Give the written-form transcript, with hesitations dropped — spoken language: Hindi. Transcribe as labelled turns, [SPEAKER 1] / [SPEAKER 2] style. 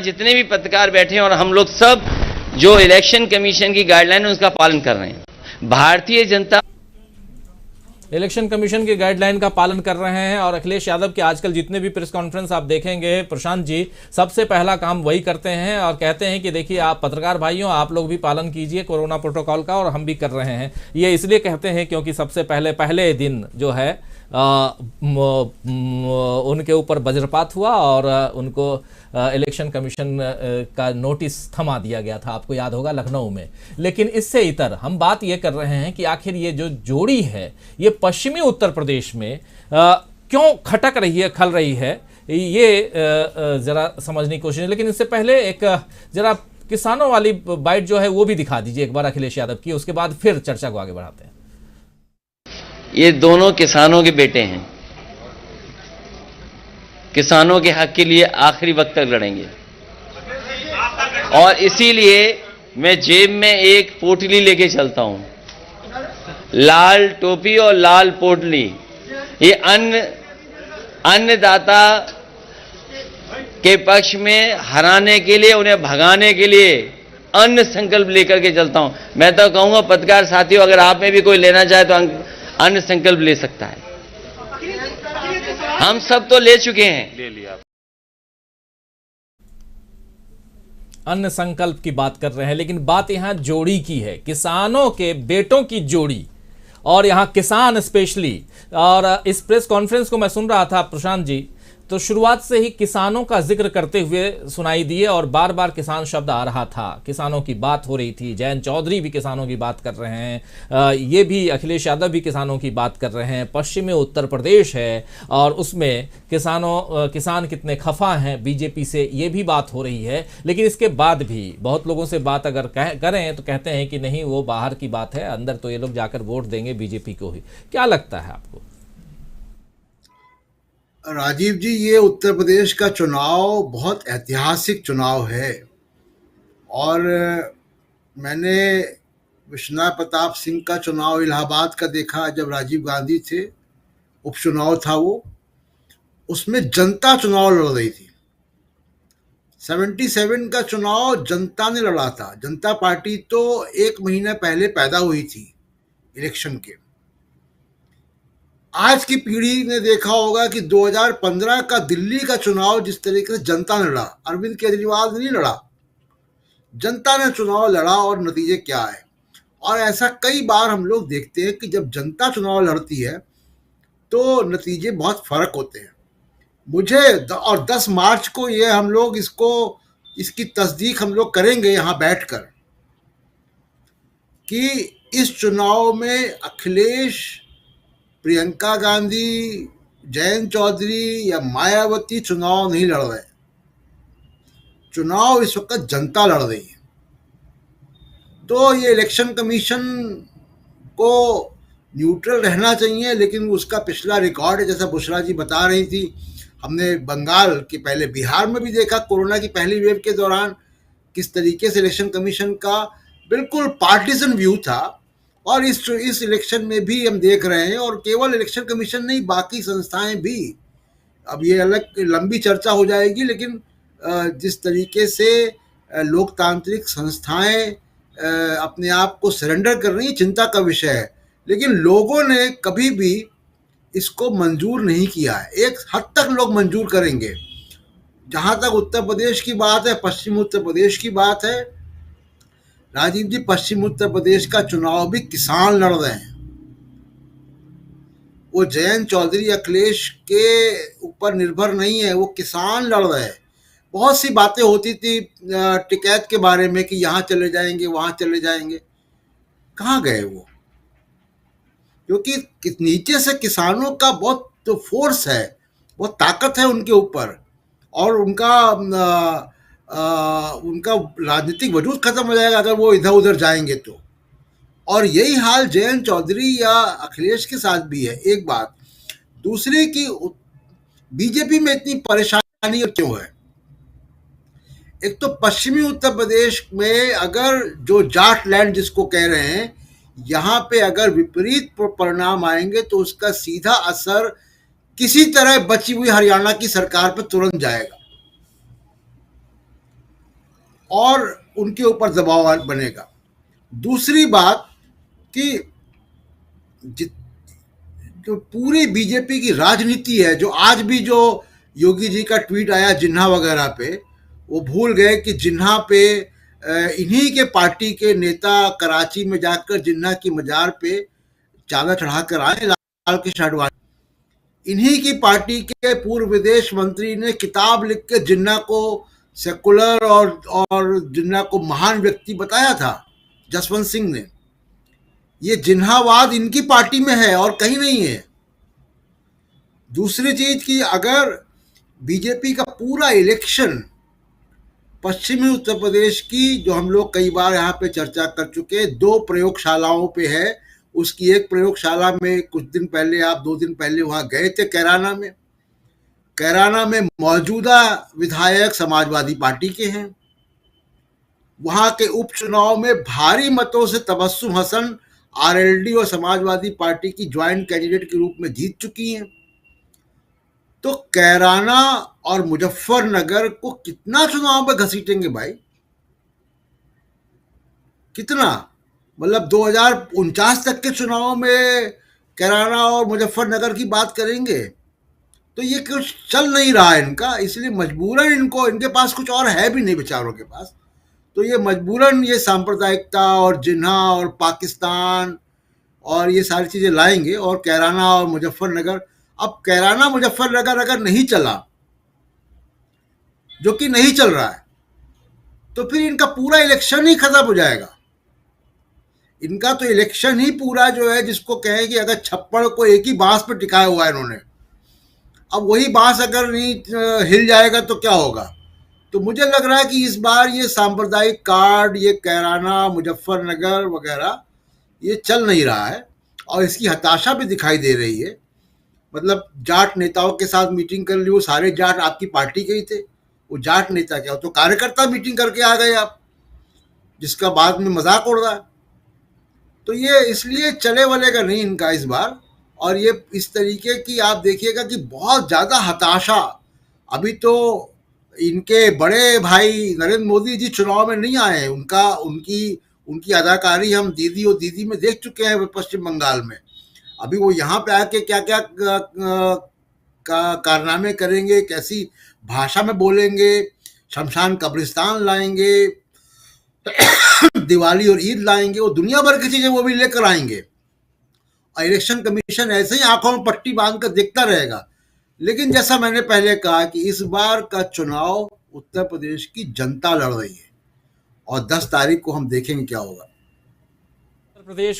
[SPEAKER 1] जितने भी पत्रकार बैठे हैं और हम लोग सब जो इलेक्शन कमीशन की गाइडलाइन है उसका पालन कर रहे हैं। भारतीय जनता
[SPEAKER 2] इलेक्शन कमीशन की गाइडलाइन का पालन कर रहे हैं। और अखिलेश यादव के आजकल जितने भी प्रेस कॉन्फ्रेंस आप देखेंगे प्रशांत जी, सबसे पहला काम वही करते हैं और कहते हैं कि देखिए आप पत्रकार भाइयों, आप लोग भी पालन कीजिए कोरोना प्रोटोकॉल का, और हम भी कर रहे हैं। ये इसलिए कहते हैं क्योंकि सबसे पहले दिन जो है उनके ऊपर वज्रपात हुआ और उनको इलेक्शन कमीशन का नोटिस थमा दिया गया था, आपको याद होगा, लखनऊ में। लेकिन इससे इतर हम बात ये कर रहे हैं कि आखिर ये जो जोड़ी है ये पश्चिमी उत्तर प्रदेश में क्यों खटक रही है, खल रही है, ये जरा समझने की कोशिश है। लेकिन इससे पहले एक जरा किसानों वाली बाइट जो है वो भी दिखा दीजिए एक बार अखिलेश यादव की, उसके बाद फिर चर्चा को आगे बढ़ाते हैं।
[SPEAKER 1] ये दोनों किसानों के बेटे हैं, किसानों के हक के लिए आखिरी वक्त तक लड़ेंगे। और इसीलिए मैं जेब में एक पोटली लेके चलता हूं, लाल टोपी और लाल पोटली। ये अन्नदाता के पक्ष में हराने के लिए, उन्हें भगाने के लिए अन्न संकल्प लेकर के चलता हूं। मैं तो कहूंगा पत्रकार साथियों, अगर आप में भी कोई लेना चाहे तो अन्न संकल्प ले सकता है। हम सब तो ले चुके हैं, ले लिया।
[SPEAKER 2] अन्न संकल्प की बात कर रहे हैं, लेकिन बात यहां जोड़ी की है, किसानों के बेटों की जोड़ी, और यहां किसान स्पेशली। और इस प्रेस कॉन्फ्रेंस को मैं सुन रहा था प्रशांत जी, तो शुरुआत से ही किसानों का जिक्र करते हुए सुनाई दिए और बार बार किसान शब्द आ रहा था, किसानों की बात हो रही थी। जयंत चौधरी भी किसानों की बात कर रहे हैं, ये भी अखिलेश यादव भी किसानों की बात कर रहे हैं। पश्चिमी उत्तर प्रदेश है और उसमें किसान कितने खफा हैं बीजेपी से, ये भी बात हो रही है। लेकिन इसके बाद भी बहुत लोगों से बात अगर करें तो कहते हैं कि नहीं, वो बाहर की बात है, अंदर तो ये लोग जाकर वोट देंगे बीजेपी को ही। क्या लगता है आपको?
[SPEAKER 3] राजीव जी, ये उत्तर प्रदेश का चुनाव बहुत ऐतिहासिक चुनाव है। और मैंने विश्वनाथ प्रताप सिंह का चुनाव इलाहाबाद का देखा, जब राजीव गांधी थे, उपचुनाव था वो, उसमें जनता चुनाव लड़ रही थी। 77 का चुनाव जनता ने लड़ा था। जनता पार्टी तो 1 महीना पहले पैदा हुई थी इलेक्शन के। आज की पीढ़ी ने देखा होगा कि 2015 का दिल्ली का चुनाव जिस तरीके से जनता ने लड़ा, अरविंद केजरीवाल ने नहीं लड़ा, जनता ने चुनाव लड़ा, और नतीजे क्या है। और ऐसा कई बार हम लोग देखते हैं कि जब जनता चुनाव लड़ती है तो नतीजे बहुत फर्क होते हैं। और 10 मार्च को ये हम लोग इसकी तस्दीक हम लोग करेंगे यहाँ बैठकर कि इस चुनाव में अखिलेश, प्रियंका गांधी, जयंत चौधरी या मायावती चुनाव नहीं लड़ रहे। चुनाव इस वक्त जनता लड़ रही है। तो ये इलेक्शन कमीशन को न्यूट्रल रहना चाहिए, लेकिन उसका पिछला रिकॉर्ड है, जैसा बुशरा जी बता रही थी, हमने बंगाल के पहले बिहार में भी देखा कोरोना की पहली वेव के दौरान किस तरीके से इलेक्शन कमीशन का बिल्कुल पार्टीजन व्यू था। और इस इलेक्शन में भी हम देख रहे हैं, और केवल इलेक्शन कमीशन नहीं, बाकी संस्थाएं भी। अब ये अलग लंबी चर्चा हो जाएगी, लेकिन जिस तरीके से लोकतांत्रिक संस्थाएं अपने आप को सरेंडर कर रही हैं, चिंता का विषय है। लेकिन लोगों ने कभी भी इसको मंजूर नहीं किया है। एक हद तक लोग मंजूर करेंगे। जहाँ तक उत्तर प्रदेश की बात है, पश्चिम उत्तर प्रदेश की बात है, राजीव जी, पश्चिम उत्तर प्रदेश का चुनाव भी किसान लड़ रहे हैं। वो जयंत चौधरी, अखिलेश के ऊपर निर्भर नहीं है, वो किसान लड़ रहे हैं। बहुत सी बातें होती थी टिकैत के बारे में कि यहाँ चले जाएंगे, वहाँ चले जाएंगे, कहाँ गए वो? क्योंकि नीचे से किसानों का बहुत तो फोर्स है, बहुत ताकत है उनके ऊपर, और उनका राजनीतिक वजूद खत्म हो जाएगा अगर वो इधर उधर जाएंगे तो। और यही हाल जयंत चौधरी या अखिलेश के साथ भी है। एक बात। दूसरी की बीजेपी में इतनी परेशानी क्यों है? एक तो पश्चिमी उत्तर प्रदेश में अगर जो जाट लैंड जिसको कह रहे हैं, यहाँ पे अगर विपरीत परिणाम आएंगे तो उसका सीधा असर किसी तरह बची हुई हरियाणा की सरकार पर तुरंत जाएगा। और उनके ऊपर दबाव बनेगा। दूसरी बात कि जो पूरी बीजेपी की राजनीति है, जो आज भी जो योगी जी का ट्वीट आया जिन्ना वगैरह पे, वो भूल गए कि जिन्ना पे इन्हीं के पार्टी के नेता कराची में जाकर जिन्ना की मजार पे चादर चढ़ाकर आए, लाल कृष्ण आडवाणी। इन्हीं की पार्टी के पूर्व विदेश मंत्री ने किताब लिख के जिन्ना को सेकुलर और जिन्ना को महान व्यक्ति बताया था, जसवंत सिंह ने। ये जिन्हावाद इनकी पार्टी में है और कहीं नहीं है। दूसरी चीज कि अगर बीजेपी का पूरा इलेक्शन पश्चिमी उत्तर प्रदेश की, जो हम लोग कई बार यहाँ पे चर्चा कर चुके, 2 प्रयोगशालाओं पे है। उसकी एक प्रयोगशाला में कुछ दिन पहले, आप 2 दिन पहले वहां गए थे कैराना में। कैराना में मौजूदा विधायक समाजवादी पार्टी के हैं। वहां के उपचुनाव में भारी मतों से तबस्सुम हसन आरएलडी और समाजवादी पार्टी की ज्वाइंट कैंडिडेट के रूप में जीत चुकी हैं। तो कैराना और मुजफ्फरनगर को कितना चुनाव में घसीटेंगे भाई? कितना? मतलब 2049 तक के चुनाव में कैराना और मुजफ्फरनगर की बात करेंगे तो ये कुछ चल नहीं रहा है इनका, इसलिए मजबूरन इनको, इनके पास कुछ और है भी नहीं बेचारों के पास, तो ये मजबूरन ये सांप्रदायिकता और जिन्ना और पाकिस्तान और ये सारी चीजें लाएंगे। और कैराना और मुजफ्फरनगर, अब कैराना मुजफ्फरनगर अगर नहीं चला, जो कि नहीं चल रहा है, तो फिर इनका पूरा इलेक्शन ही खत्म हो जाएगा। इनका तो इलेक्शन ही पूरा जो है, जिसको कहें कि अगर छप्पड़ को एक ही बांस पे टिकाया हुआ है इन्होंने, अब वही बांस अगर नहीं हिल जाएगा तो क्या होगा? तो मुझे लग रहा है कि इस बार ये सांप्रदायिक कार्ड, ये कैराना मुजफ्फरनगर वगैरह, ये चल नहीं रहा है और इसकी हताशा भी दिखाई दे रही है। मतलब जाट नेताओं के साथ मीटिंग कर ली, वो सारे जाट आपकी पार्टी के ही थे, वो जाट नेता क्या, तो कार्यकर्ता मीटिंग करके आ गए आप, जिसका बाद में मजाक उड़ रहा है। तो ये इसलिए चले वलेगा नहीं इनका इस बार। और ये इस तरीके की आप देखिएगा कि बहुत ज़्यादा हताशा। अभी तो इनके बड़े भाई नरेंद्र मोदी जी चुनाव में नहीं आए, उनका उनकी उनकी अदाकारी हम दीदी और दीदी में देख चुके हैं पश्चिम बंगाल में। अभी वो यहाँ पे आके क्या क्या कारनामे करेंगे, कैसी भाषा में बोलेंगे, शमशान कब्रिस्तान लाएंगे, दिवाली और ईद लाएंगे, वो दुनिया भर की चीजें वो भी लेकर आएंगे। और इलेक्शन कमीशन ऐसे ही आंखों में पट्टी बांध कर देखता रहेगा। लेकिन जैसा मैंने पहले कहा कि इस बार का चुनाव उत्तर प्रदेश की जनता लड़ रही है और 10 तारीख को हम देखेंगे क्या होगा।
[SPEAKER 2] उत्तर प्रदेश